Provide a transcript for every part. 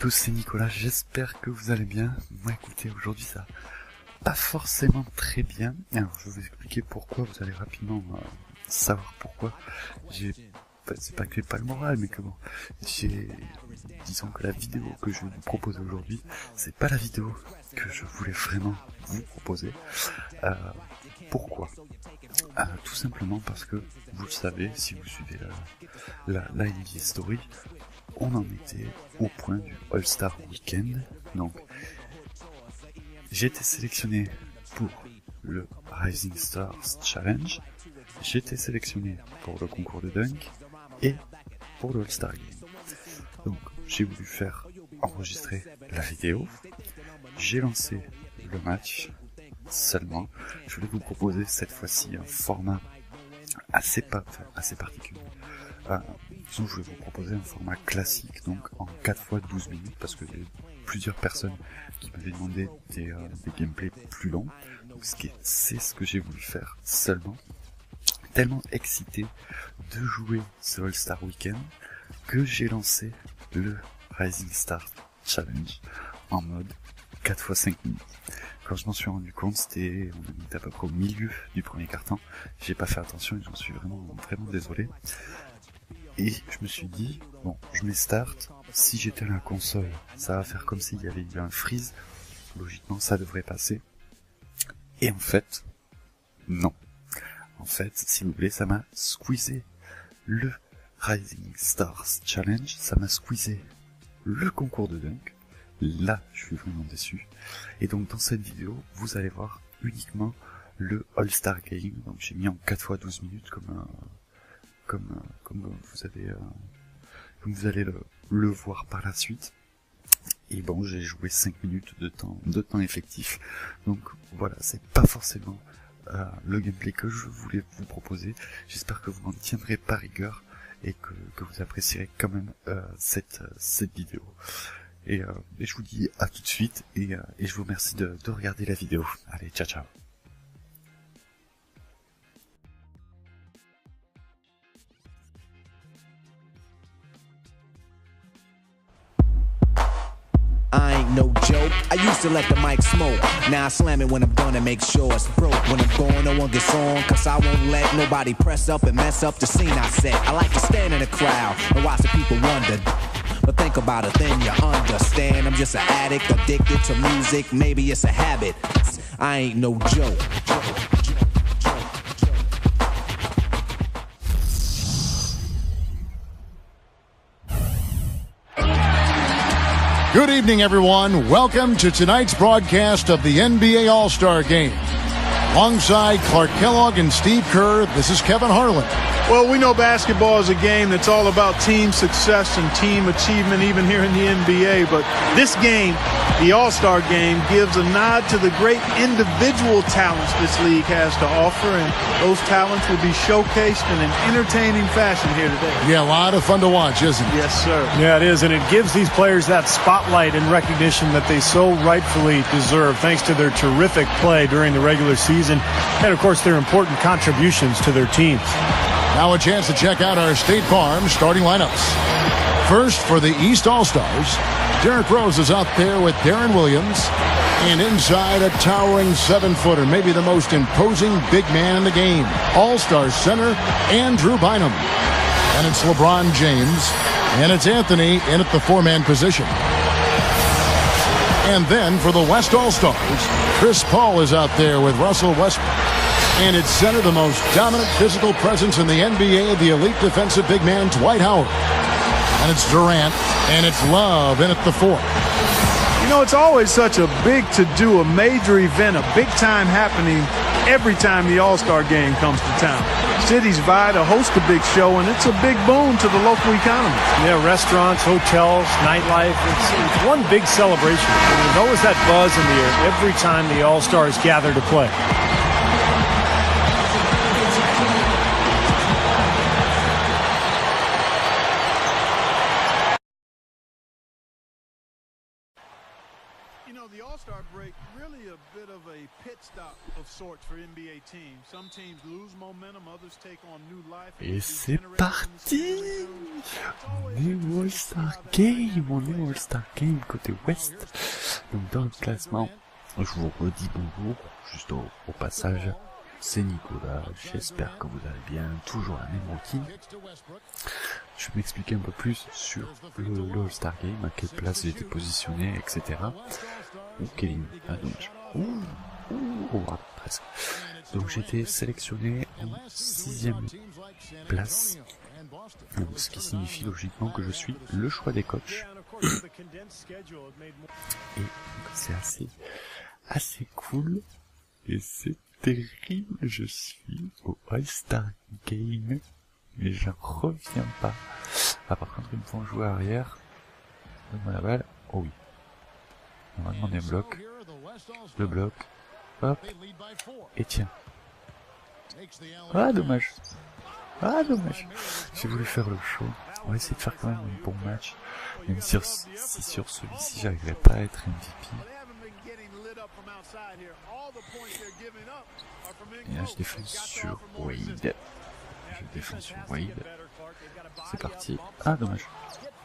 tous, c'est Nicolas, j'espère que vous allez bien. Moi écoutez, aujourd'hui ça va pas forcément très bien. Alors je vais vous expliquer pourquoi, vous allez rapidement savoir pourquoi. C'est pas que j'ai pas le moral, mais que bon, disons que la vidéo que je vais vous proposer aujourd'hui, c'est pas la vidéo que je voulais vraiment vous proposer. Pourquoi tout simplement parce que, vous le savez, si vous suivez la NBA Story, on en était au point du All-Star Weekend. Donc, j'ai été sélectionné pour le Rising Stars Challenge, j'ai été sélectionné pour le concours de dunk et pour le All-Star Game. Donc, j'ai voulu faire enregistrer la vidéo, j'ai lancé le match. Seulement, je voulais vous proposer cette fois-ci un format assez particulier. Je voulais vous proposer un format classique, donc en 4 fois 12 minutes, parce que j'ai plusieurs personnes qui m'avaient demandé des gameplays plus longs. Donc c'est ce que j'ai voulu faire seulement. Tellement excité de jouer ce All-Star Weekend que j'ai lancé le Rising Star Challenge en mode 4 fois 5 minutes. Quand je m'en suis rendu compte, on était à peu près au milieu du premier quart-temps. J'ai pas fait attention et j'en suis vraiment désolé. Et je me suis dit, bon, je mets start. Si j'étais à la console, ça va faire comme s'il y avait eu un freeze. Logiquement, ça devrait passer. Et en fait, non. En fait, si vous voulez, ça m'a squeezé le Rising Stars Challenge. Ça m'a squeezé le concours de dunk. Là, je suis vraiment déçu. Et donc, dans cette vidéo, vous allez voir uniquement le All-Star Game. Donc, j'ai mis en 4 fois 12 minutes comme vous allez le voir par la suite. Et bon, j'ai joué 5 minutes de temps effectif. Donc, voilà, c'est pas forcément le gameplay que je voulais vous proposer. J'espère que vous m'en tiendrez par rigueur et que vous apprécierez quand même cette vidéo. Et je vous dis à tout de suite et je vous remercie de regarder la vidéo. Allez, ciao ciao. I ain't no joke. I used to let the mic smoke. Now I slam it when I'm done and make sure it's broke. When I'm gone, no one gets on, cause I won't let nobody press up and mess up the scene I set. I like to stand in the crowd and watch the people wonder. But think about it, then you understand. I'm just an addict, addicted to music. Maybe it's a habit. I ain't no joke. Good evening, everyone. Welcome to tonight's broadcast of the NBA All-Star Game. Alongside Clark Kellogg and Steve Kerr, this is Kevin Harlan. Well, we know basketball is a game that's all about team success and team achievement, even here in the NBA. But this game, the All-Star Game, gives a nod to the great individual talents this league has to offer. And those talents will be showcased in an entertaining fashion here today. Yeah, a lot of fun to watch, isn't it? Yes, sir. Yeah, it is. And it gives these players that spotlight and recognition that they so rightfully deserve, thanks to their terrific play during the regular season and, of course, their important contributions to their teams. Now a chance to check out our State Farm starting lineups. First, for the East All-Stars, Derrick Rose is out there with Darren Williams. And inside, a towering 7-footer, maybe the most imposing big man in the game, All-Star center Andrew Bynum. And it's LeBron James, and it's Anthony in at the 4-man position. And then for the West All-Stars, Chris Paul is out there with Russell Westbrook. And it's center, the most dominant physical presence in the NBA, the elite defensive big man, Dwight Howard. And it's Durant, and it's Love in at the 4. You know, it's always such a big to-do, a major event, a big-time happening every time the All-Star Game comes to town. Cities vie to host a big show, and it's a big boon to the local economy. Yeah, restaurants, hotels, nightlife, it's one big celebration. And there's always that buzz in the air every time the All-Stars gather to play. You know, the All-Star break, really a bit of a Et c'est parti! On est au All-Star Game côté Ouest. Donc dans le classement, je vous redis bonjour, juste au passage. C'est Nicolas, j'espère que vous allez bien, toujours la même routine. Je vais m'expliquer un peu plus sur le All-Star Game, à quelle place j'ai été positionné, etc. Kevin, donc, presque. Donc j'ai été sélectionné en 6e place, donc, ce qui signifie logiquement que je suis le choix des coachs. Et c'est assez cool, et c'est terrible, je suis au All-Star Game, mais j'en reviens pas. Ah, par contre, ils me font jouer arrière. Donne-moi la balle. Oh oui. On va demander un bloc. Le bloc. Hop. Et tiens. Ah, dommage. J'ai voulu faire le show. On va essayer de faire quand même un bon match. Même si sur celui-ci, j'arriverai pas à être MVP. Et là, je défonce sur Wade. C'est parti. Ah, dommage.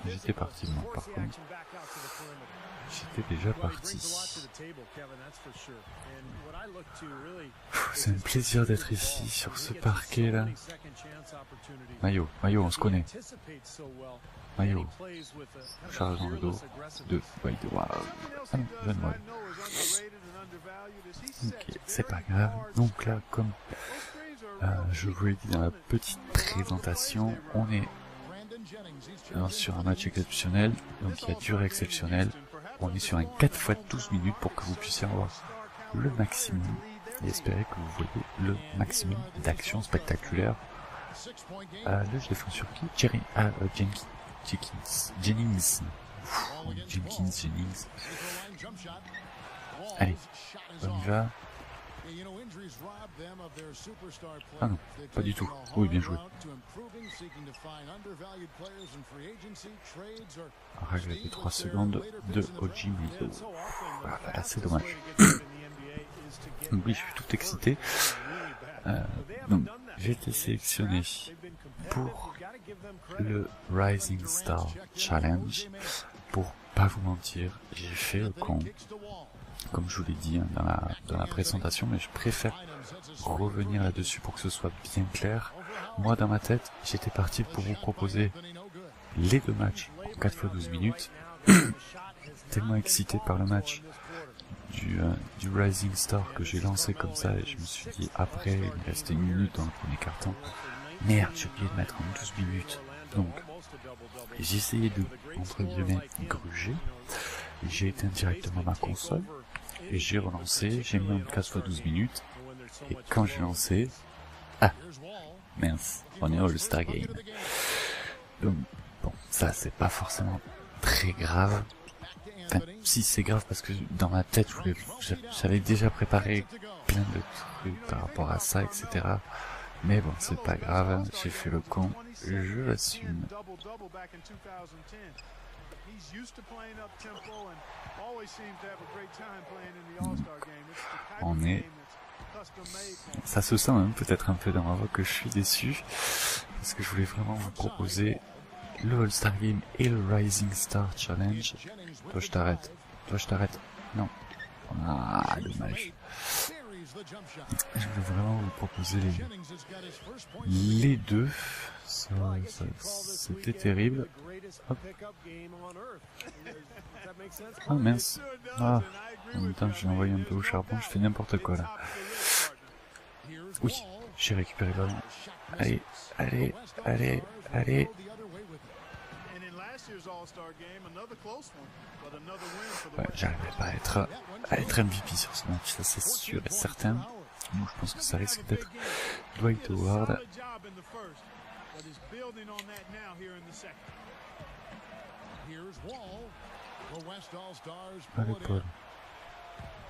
J'étais parti, moi, par contre. J'étais déjà parti. C'est un plaisir d'être ici, sur ce parquet-là. Maillot, on se connaît. Maillot. Charge dans le dos de Wade. Waouh. Ah non, donne-moi. Ok, c'est pas grave. Donc là, comme je vous l'ai dit dans la petite présentation, on est sur un match exceptionnel, donc il y a durée exceptionnelle. On est sur un 4 x 12 minutes pour que vous puissiez avoir le maximum et espérer que vous voyez le maximum d'actions spectaculaires. Là, je défends sur qui? Jennings. Allez, on y va. Ah non, pas du tout. Oui, bien joué. Règle des 3 secondes de Oji Mido. Voilà, c'est dommage. Donc oui, je suis tout excité. Donc, j'ai été sélectionné pour le Rising Star Challenge. Pour pas vous mentir, j'ai fait le con. Comme je vous l'ai dit dans la présentation, mais je préfère revenir là-dessus pour que ce soit bien clair. Moi, dans ma tête, j'étais parti pour vous proposer les 2 matchs en 4 x 12 minutes. Tellement excité par le match du Rising Star que j'ai lancé comme ça, et je me suis dit, après, il me restait 1 minute dans le premier quart-temps. Merde, j'ai oublié de mettre en 12 minutes. Donc, j'ai essayé de, entre guillemets, gruger. J'ai éteint directement ma console. Et j'ai relancé, j'ai mis en 4 x 12 minutes, et quand j'ai lancé, mince, on est au All-Star Game. Donc, bon, ça c'est pas forcément très grave. Enfin, si c'est grave parce que dans ma tête, j'avais déjà préparé plein de trucs par rapport à ça, etc. Mais bon, c'est pas grave, j'ai fait le con, je l'assume. On est... Ça se sent même peut-être un peu dans ma voix que je suis déçu, parce que je voulais vraiment vous proposer le All-Star Game et le Rising Star Challenge. Toi je t'arrête. Non. Ah, dommage. Je voulais vraiment vous proposer les deux. C'était terrible. Hop. Ah mince. Ah, en même temps je l'ai envoyé un peu au charbon, je fais n'importe quoi là. Oui, j'ai récupéré le ballon. Allez. Ouais, j'arriverai pas à être MVP sur ce match, ça c'est sûr et certain. Donc je pense que ça risque d'être Dwight Howard. Allez Paul.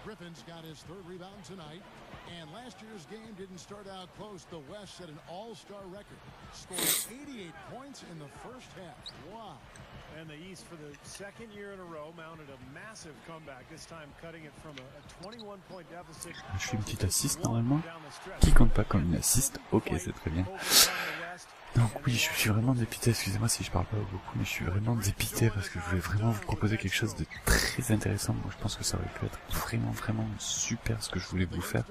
Griffin's got his 3rd rebound tonight, and last year's game didn't start out close. The West set an all-star record, scored 88 points in the first half. Wow. And the East, for the second year in a row, mounted a massive comeback. This time, cutting it from a 21-point deficit. Je fais une petite assist normalement, qui compte pas comme une assist. Ok, c'est très bien. Donc oui, je suis vraiment dépité. Excusez-moi si je parle pas beaucoup, mais je suis vraiment dépité parce que je voulais vraiment vous proposer quelque chose de très intéressant. Moi, je pense que ça aurait pu être vraiment super ce que je voulais vous faire.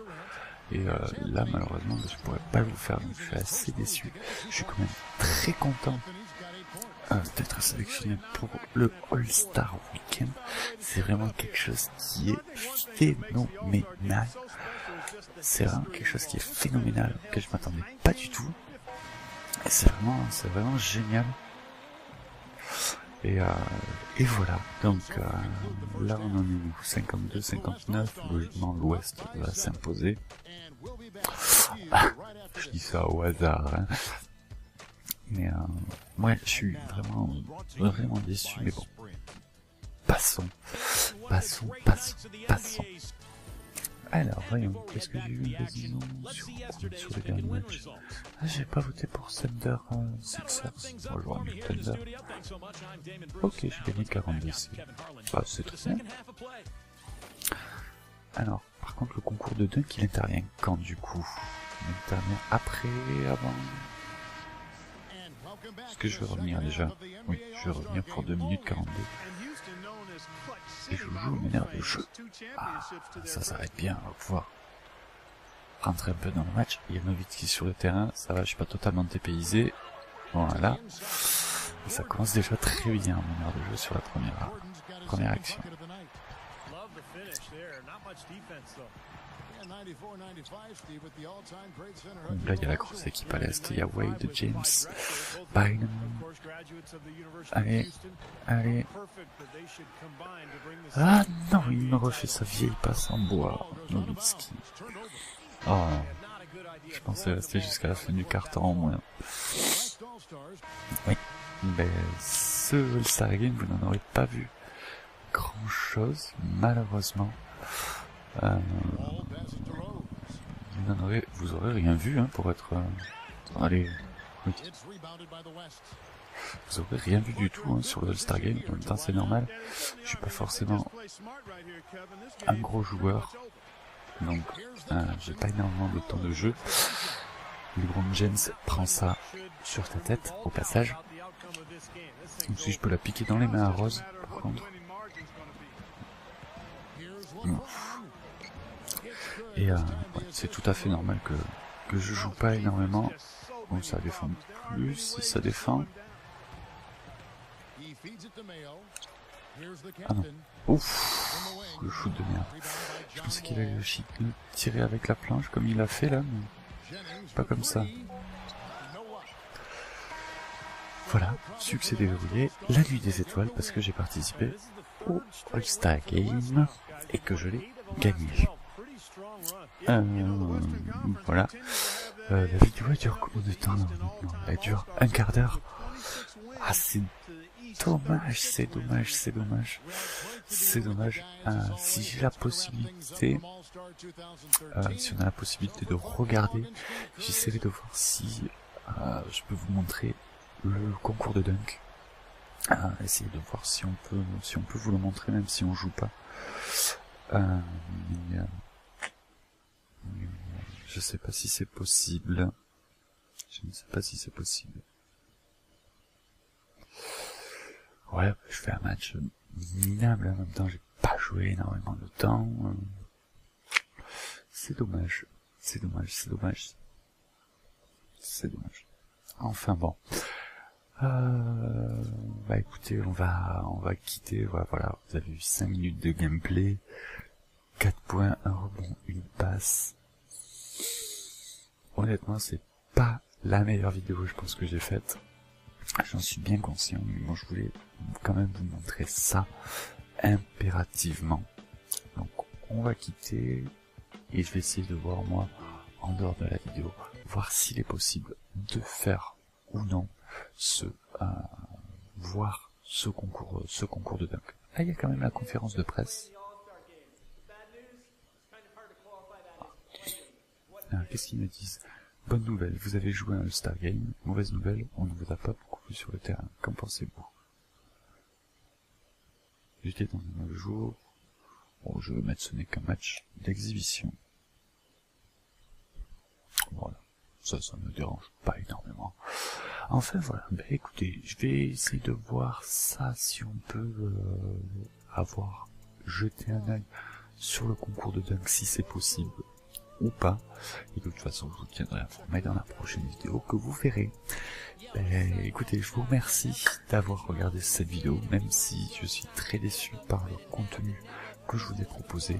Et là, malheureusement, je pourrais pas vous faire. Donc, je suis assez déçu. Je suis quand même très content d'être sélectionné pour le All-Star Weekend. C'est vraiment quelque chose qui est phénoménal. C'est vraiment quelque chose qui est phénoménal, que je m'attendais pas du tout. Et c'est vraiment génial. Et voilà. Donc là, on en est où? 52, 59. Logiquement, l'Ouest va s'imposer. Je dis ça au hasard, hein. Mais ouais, je suis vraiment déçu, mais bon. Passons. Alors, voyons, qu'est-ce que j'ai eu une décision sur les derniers matchs? Ah, j'ai pas voté pour Thunder Sixers. Moi, j'aurais mis Thunder. Ok, j'ai gagné 42. Bah, c'est très bien. Alors, par contre, le concours de dunk, il intervient quand, du coup? Il intervient après, avant? Est-ce que je vais revenir déjà? Oui, je vais revenir pour 2 minutes 42. Et je joue une heure de jeu. Ah, ça s'arrête bien, on va pouvoir rentrer un peu dans le match. Il y a Nowitzki sur le terrain, ça va, je suis pas totalement dépaysé. Voilà. Et ça commence déjà très bien, mon heure de jeu sur la première action. Donc là, il y a la grosse équipe à l'Est, il y a Wade, James, Bynum. Allez. Ah non, il me refait sa vieille passe en bois, Nowitzki. Oh, je pensais rester jusqu'à la fin du carton au moins. Oui, mais ce All-Star Game, vous n'en aurez pas vu grand chose, malheureusement. Vous aurez rien vu, hein, pour être... Allez, oui. Vous aurez rien vu du tout, hein, sur le All-Star Game. En même temps, c'est normal. Je suis pas forcément un gros joueur, donc j'ai pas énormément de temps de jeu. LeBron James prend ça sur ta tête, au passage. Donc si je peux la piquer dans les mains à Rose, par contre. Non. Et ouais, c'est tout à fait normal que je joue pas énormément. Bon, ça défend plus, si ça défend. Ah non. Ouf, le shoot de merde. Je pensais qu'il allait le tirer avec la planche comme il l'a fait là, mais pas comme ça. Voilà, succès déverrouillé, la nuit des étoiles parce que j'ai participé au All-Star Game et que je l'ai gagné. Voilà. La vidéo elle dure combien de temps maintenant? Elle dure un quart d'heure. Ah, c'est dommage. Si j'ai la possibilité, si on a la possibilité de regarder, j'essaierai de voir si je peux vous montrer le concours de dunk. Essayer de voir si on peut vous le montrer même si on joue pas. Je sais pas si c'est possible. Je ne sais pas si c'est possible. Ouais, je fais un match minable, en même temps j'ai pas joué énormément de temps. C'est dommage. Enfin bon. Bah écoutez, on va quitter, voilà, vous avez eu 5 minutes de gameplay, 4 points, 1 rebond, une passe. Honnêtement, c'est pas la meilleure vidéo, je pense, que j'ai faite. J'en suis bien conscient, mais bon, je voulais quand même vous montrer ça impérativement. Donc, on va quitter, et je vais essayer de voir, moi, en dehors de la vidéo, voir s'il est possible de faire ou non voir ce concours de dunk. Ah, il y a quand même la conférence de presse. Alors, qu'est-ce qu'ils me disent? Bonne nouvelle, vous avez joué à un All-Star Game. Mauvaise nouvelle, on ne vous a pas beaucoup vu sur le terrain. Qu'en pensez-vous? j'étais dans un mauvais jour. Bon, je vais mettre ce n'est qu'un match d'exhibition. Voilà, ça me dérange pas énormément. Enfin voilà, écoutez, je vais essayer de voir ça si on peut avoir jeté un œil sur le concours de dunk si c'est possible ou pas. Et de toute façon, je vous tiendrai informé dans la prochaine vidéo que vous verrez. Écoutez, je vous remercie d'avoir regardé cette vidéo, même si je suis très déçu par le contenu que je vous ai proposé.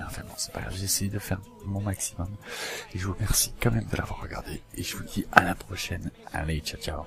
Enfin bon, c'est pas grave, j'ai essayé de faire mon maximum. Et je vous remercie quand même de l'avoir regardé. Et je vous dis à la prochaine. Allez, ciao ciao.